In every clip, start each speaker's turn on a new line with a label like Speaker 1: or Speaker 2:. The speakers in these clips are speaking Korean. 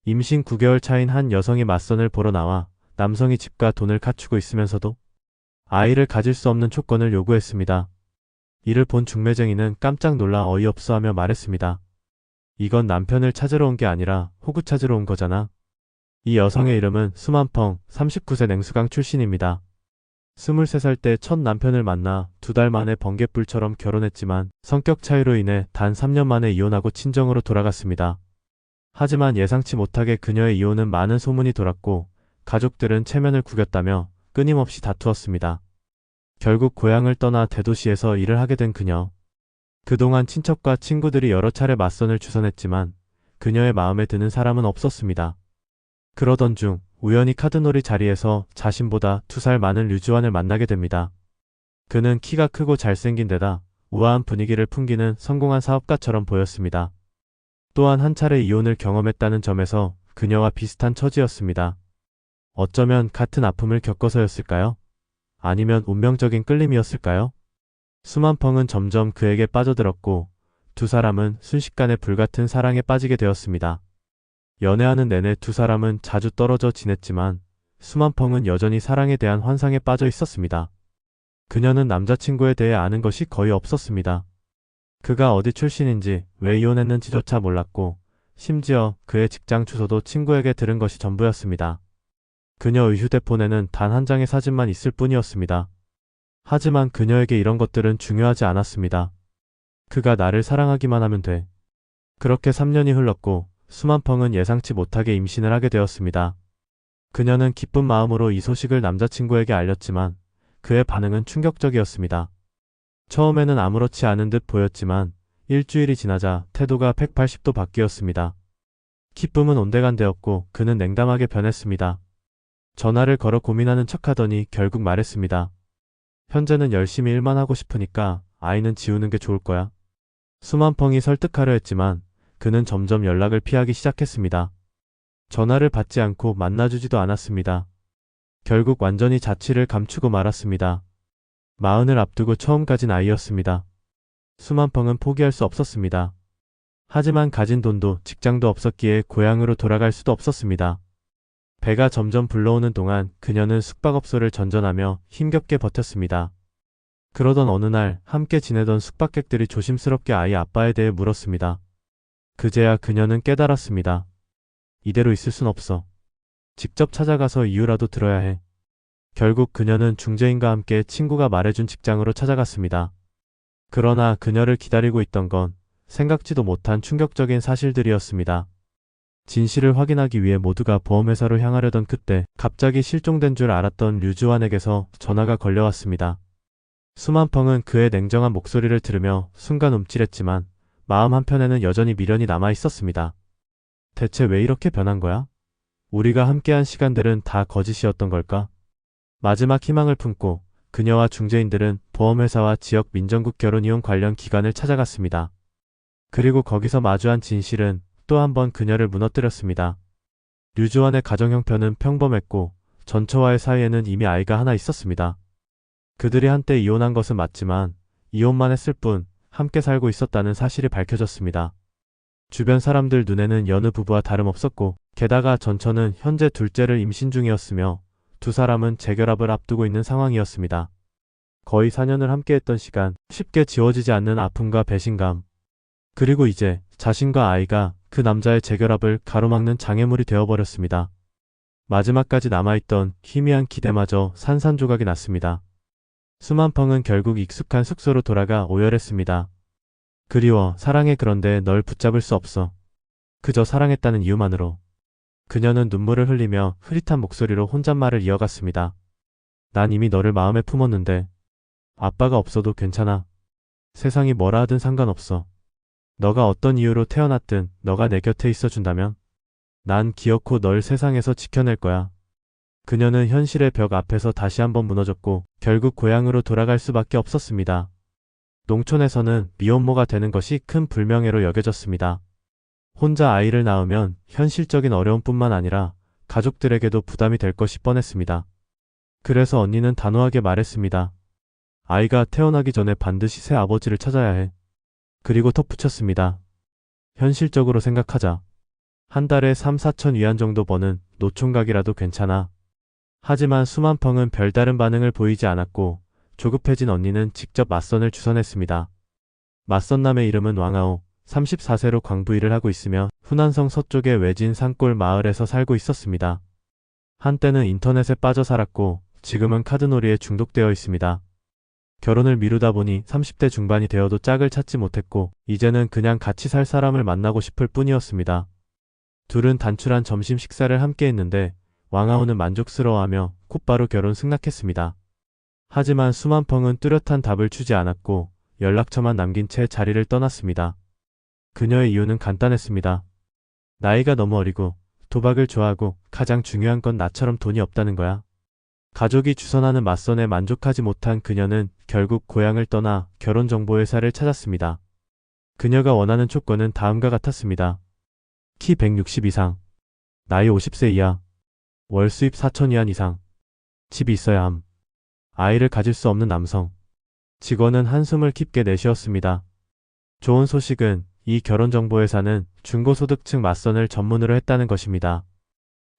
Speaker 1: 임신 9개월 차인 한 여성이 맞선을 보러 나와 남성이 집과 돈을 갖추고 있으면서도 아이를 가질 수 없는 조건을 요구했습니다. 이를 본 중매쟁이는 깜짝 놀라 어이없어하며 말했습니다. 이건 남편을 찾으러 온 게 아니라 호구 찾으러 온 거잖아. 이 여성의 이름은 수만펑, 39세 냉수강 출신입니다. 23살 때 첫 남편을 만나 2달 만에 번갯불처럼 결혼했지만 성격 차이로 인해 단 3년 만에 이혼하고 친정으로 돌아갔습니다. 하지만 예상치 못하게 그녀의 이혼은 많은 소문이 돌았고 가족들은 체면을 구겼다며 끊임없이 다투었습니다. 결국 고향을 떠나 대도시에서 일을 하게 된 그녀. 그동안 친척과 친구들이 여러 차례 맞선을 주선했지만 그녀의 마음에 드는 사람은 없었습니다. 그러던 중 우연히 카드놀이 자리에서 자신보다 2살 많은 류주환을 만나게 됩니다. 그는 키가 크고 잘생긴 데다 우아한 분위기를 풍기는 성공한 사업가처럼 보였습니다. 또한 한 차례 이혼을 경험했다는 점에서 그녀와 비슷한 처지였습니다. 어쩌면 같은 아픔을 겪어서였을까요? 아니면 운명적인 끌림이었을까요? 수만펑은 점점 그에게 빠져들었고 두 사람은 순식간에 불같은 사랑에 빠지게 되었습니다. 연애하는 내내 두 사람은 자주 떨어져 지냈지만 수만펑은 여전히 사랑에 대한 환상에 빠져 있었습니다. 그녀는 남자친구에 대해 아는 것이 거의 없었습니다. 그가 어디 출신인지 왜 이혼했는지조차 몰랐고 심지어 그의 직장 주소도 친구에게 들은 것이 전부였습니다. 그녀의 휴대폰에는 단 한 장의 사진만 있을 뿐이었습니다. 하지만 그녀에게 이런 것들은 중요하지 않았습니다. 그가 나를 사랑하기만 하면 돼. 그렇게 3년이 흘렀고 수만펑은 예상치 못하게 임신을 하게 되었습니다. 그녀는 기쁜 마음으로 이 소식을 남자친구에게 알렸지만 그의 반응은 충격적이었습니다. 처음에는 아무렇지 않은 듯 보였지만 일주일이 지나자 태도가 180도 바뀌었습니다. 기쁨은 온데간데였고 그는 냉담하게 변했습니다. 전화를 걸어 고민하는 척하더니 결국 말했습니다. 현재는 열심히 일만 하고 싶으니까 아이는 지우는 게 좋을 거야. 수만펑이 설득하려 했지만 그는 점점 연락을 피하기 시작했습니다. 전화를 받지 않고 만나주지도 않았습니다. 결국 완전히 자취를 감추고 말았습니다. 마흔을 앞두고 처음 가진 아이였습니다. 수만펑은 포기할 수 없었습니다. 하지만 가진 돈도 직장도 없었기에 고향으로 돌아갈 수도 없었습니다. 배가 점점 불러오는 동안 그녀는 숙박업소를 전전하며 힘겹게 버텼습니다. 그러던 어느 날 함께 지내던 숙박객들이 조심스럽게 아이 아빠에 대해 물었습니다. 그제야 그녀는 깨달았습니다. 이대로 있을 순 없어. 직접 찾아가서 이유라도 들어야 해. 결국 그녀는 중재인과 함께 친구가 말해준 직장으로 찾아갔습니다. 그러나 그녀를 기다리고 있던 건 생각지도 못한 충격적인 사실들이었습니다. 진실을 확인하기 위해 모두가 보험회사로 향하려던 그때 갑자기 실종된 줄 알았던 류주환에게서 전화가 걸려왔습니다. 수만펑은 그의 냉정한 목소리를 들으며 순간 움찔했지만 마음 한편에는 여전히 미련이 남아 있었습니다. 대체 왜 이렇게 변한 거야? 우리가 함께한 시간들은 다 거짓이었던 걸까? 마지막 희망을 품고 그녀와 중재인들은 보험회사와 지역 민정국 결혼이혼 관련 기관을 찾아갔습니다. 그리고 거기서 마주한 진실은 또 한 번 그녀를 무너뜨렸습니다. 류주환의 가정 형편은 평범했고 전처와의 사이에는 이미 아이가 하나 있었습니다. 그들이 한때 이혼한 것은 맞지만 이혼만 했을 뿐 함께 살고 있었다는 사실이 밝혀졌습니다. 주변 사람들 눈에는 여느 부부와 다름없었고 게다가 전처는 현재 둘째를 임신 중이었으며 두 사람은 재결합을 앞두고 있는 상황이었습니다. 거의 4년을 함께했던 시간, 쉽게 지워지지 않는 아픔과 배신감. 그리고 이제 자신과 아이가 그 남자의 재결합을 가로막는 장애물이 되어버렸습니다. 마지막까지 남아있던 희미한 기대마저 산산조각이 났습니다. 수만펑은 결국 익숙한 숙소로 돌아가 오열했습니다. 그리워, 사랑해. 그런데 널 붙잡을 수 없어. 그저 사랑했다는 이유만으로. 그녀는 눈물을 흘리며 흐릿한 목소리로 혼잣말을 이어갔습니다. 난 이미 너를 마음에 품었는데. 아빠가 없어도 괜찮아. 세상이 뭐라 하든 상관없어. 너가 어떤 이유로 태어났든 너가 내 곁에 있어준다면 난 기어코 널 세상에서 지켜낼 거야. 그녀는 현실의 벽 앞에서 다시 한번 무너졌고 결국 고향으로 돌아갈 수밖에 없었습니다. 농촌에서는 미혼모가 되는 것이 큰 불명예로 여겨졌습니다. 혼자 아이를 낳으면 현실적인 어려움뿐만 아니라 가족들에게도 부담이 될 것이 뻔했습니다. 그래서 언니는 단호하게 말했습니다. 아이가 태어나기 전에 반드시 새 아버지를 찾아야 해. 그리고 덧붙였습니다. 현실적으로 생각하자. 한 달에 3, 4천 위안 정도 버는 노총각이라도 괜찮아. 하지만 수만펑은 별다른 반응을 보이지 않았고 조급해진 언니는 직접 맞선을 주선했습니다. 맞선남의 이름은 왕아오, 34세로 광부 일을 하고 있으며 후난성 서쪽의 외진 산골 마을에서 살고 있었습니다. 한때는 인터넷에 빠져 살았고 지금은 카드놀이에 중독되어 있습니다. 결혼을 미루다 보니 30대 중반이 되어도 짝을 찾지 못했고 이제는 그냥 같이 살 사람을 만나고 싶을 뿐이었습니다. 둘은 단출한 점심 식사를 함께 했는데 왕아오는 만족스러워하며 곧바로 결혼 승낙했습니다. 하지만 수만펑은 뚜렷한 답을 주지 않았고 연락처만 남긴 채 자리를 떠났습니다. 그녀의 이유는 간단했습니다. 나이가 너무 어리고 도박을 좋아하고 가장 중요한 건 나처럼 돈이 없다는 거야. 가족이 주선하는 맞선에 만족하지 못한 그녀는 결국 고향을 떠나 결혼정보회사를 찾았습니다. 그녀가 원하는 조건은 다음과 같았습니다. 키 160 이상, 나이 50세 이하, 월 수입 4천 위안 이상, 집이 있어야 함, 아이를 가질 수 없는 남성. 직원은 한숨을 깊게 내쉬었습니다. 좋은 소식은 이 결혼정보회사는 중고소득층 맞선을 전문으로 했다는 것입니다.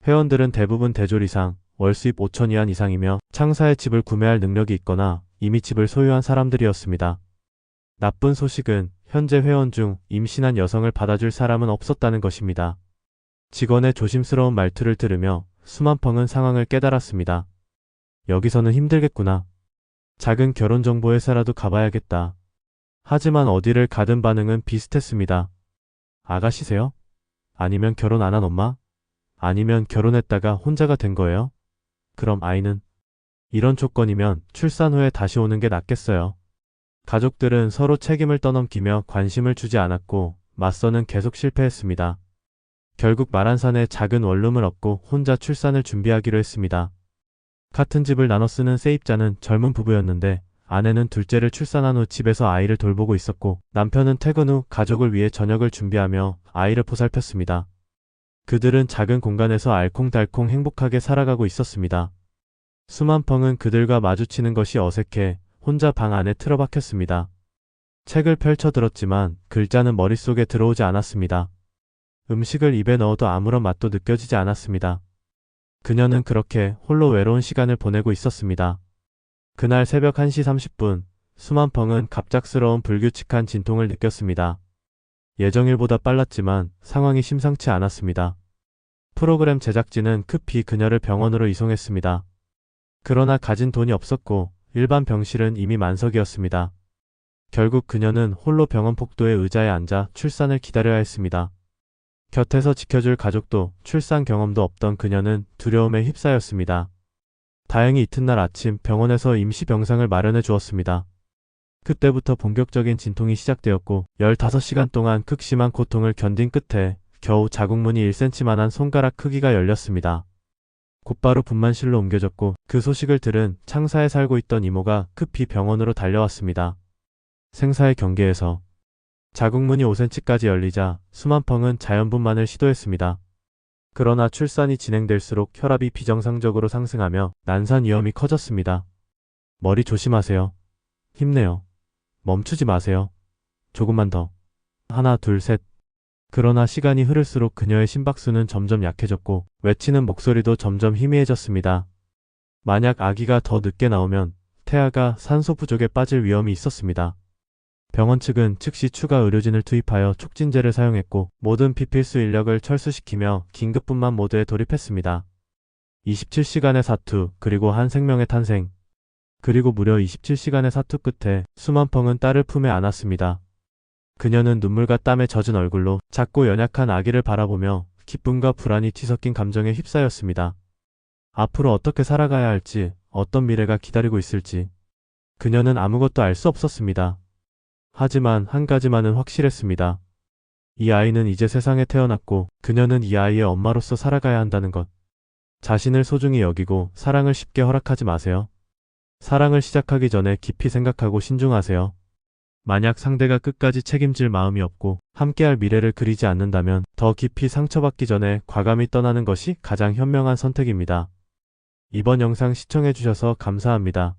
Speaker 1: 회원들은 대부분 대졸 이상, 월 수입 5천 위안 이상이며 창사의 집을 구매할 능력이 있거나 이미 집을 소유한 사람들이었습니다. 나쁜 소식은 현재 회원 중 임신한 여성을 받아줄 사람은 없었다는 것입니다. 직원의 조심스러운 말투를 들으며 수만펑은 상황을 깨달았습니다. 여기서는 힘들겠구나. 작은 결혼정보회사라도 가봐야겠다. 하지만 어디를 가든 반응은 비슷했습니다. 아가씨세요? 아니면 결혼 안 한 엄마? 아니면 결혼했다가 혼자가 된 거예요? 그럼 아이는? 이런 조건이면 출산 후에 다시 오는 게 낫겠어요. 가족들은 서로 책임을 떠넘기며 관심을 주지 않았고 맞선은 계속 실패했습니다. 결국 마란산에 작은 원룸을 얻고 혼자 출산을 준비하기로 했습니다. 같은 집을 나눠 쓰는 세입자는 젊은 부부였는데 아내는 둘째를 출산한 후 집에서 아이를 돌보고 있었고 남편은 퇴근 후 가족을 위해 저녁을 준비하며 아이를 보살폈습니다. 그들은 작은 공간에서 알콩달콩 행복하게 살아가고 있었습니다. 수만펑은 그들과 마주치는 것이 어색해 혼자 방 안에 틀어박혔습니다. 책을 펼쳐 들었지만 글자는 머릿속에 들어오지 않았습니다. 음식을 입에 넣어도 아무런 맛도 느껴지지 않았습니다. 그녀는 그렇게 홀로 외로운 시간을 보내고 있었습니다. 그날 새벽 1시 30분, 수만펑은 갑작스러운 불규칙한 진통을 느꼈습니다. 예정일보다 빨랐지만 상황이 심상치 않았습니다. 프로그램 제작진은 급히 그녀를 병원으로 이송했습니다. 그러나 가진 돈이 없었고 일반 병실은 이미 만석이었습니다. 결국 그녀는 홀로 병원 복도의 의자에 앉아 출산을 기다려야 했습니다. 곁에서 지켜줄 가족도 출산 경험도 없던 그녀는 두려움에 휩싸였습니다. 다행히 이튿날 아침 병원에서 임시 병상을 마련해 주었습니다. 그때부터 본격적인 진통이 시작되었고 15시간 동안 극심한 고통을 견딘 끝에 겨우 자궁문이 1cm만한 손가락 크기가 열렸습니다. 곧바로 분만실로 옮겨졌고 그 소식을 들은 창사에 살고 있던 이모가 급히 병원으로 달려왔습니다. 생사의 경계에서 자궁문이 5cm까지 열리자 수만펑은 자연분만을 시도했습니다. 그러나 출산이 진행될수록 혈압이 비정상적으로 상승하며 난산 위험이 커졌습니다. 머리 조심하세요. 힘내요. 멈추지 마세요. 조금만 더. 하나, 둘, 셋. 그러나 시간이 흐를수록 그녀의 심박수는 점점 약해졌고 외치는 목소리도 점점 희미해졌습니다. 만약 아기가 더 늦게 나오면 태아가 산소 부족에 빠질 위험이 있었습니다. 병원 측은 즉시 추가 의료진을 투입하여 촉진제를 사용했고 모든 비필수 인력을 철수시키며 긴급분만 모드에 돌입했습니다. 27시간의 사투, 그리고 한 생명의 탄생. 그리고 무려 27시간의 사투 끝에 수만펑은 딸을 품에 안았습니다. 그녀는 눈물과 땀에 젖은 얼굴로 작고 연약한 아기를 바라보며 기쁨과 불안이 뒤섞인 감정에 휩싸였습니다. 앞으로 어떻게 살아가야 할지, 어떤 미래가 기다리고 있을지. 그녀는 아무것도 알 수 없었습니다. 하지만 한 가지만은 확실했습니다. 이 아이는 이제 세상에 태어났고 그녀는 이 아이의 엄마로서 살아가야 한다는 것. 자신을 소중히 여기고 사랑을 쉽게 허락하지 마세요. 사랑을 시작하기 전에 깊이 생각하고 신중하세요. 만약 상대가 끝까지 책임질 마음이 없고 함께할 미래를 그리지 않는다면 더 깊이 상처받기 전에 과감히 떠나는 것이 가장 현명한 선택입니다. 이번 영상 시청해주셔서 감사합니다.